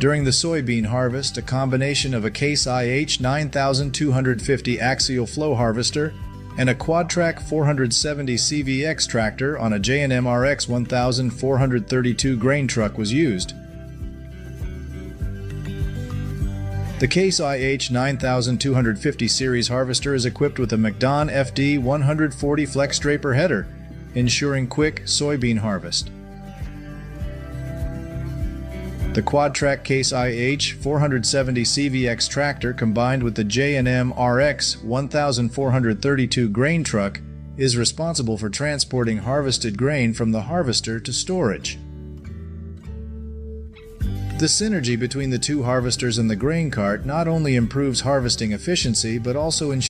During the soybean harvest, a combination of a Case IH 9250 axial flow harvester and a Quadtrac 470 CVX tractor on a J&M RX 1432 grain truck was used. The Case IH 9250 series harvester is equipped with a MacDon FD 140 flex draper header, ensuring quick soybean harvest. The Quadtrac Case IH 470 CVX tractor combined with the J&M RX 1432 grain truck is responsible for transporting harvested grain from the harvester to storage. The synergy between the two harvesters and the grain cart not only improves harvesting efficiency but also ensures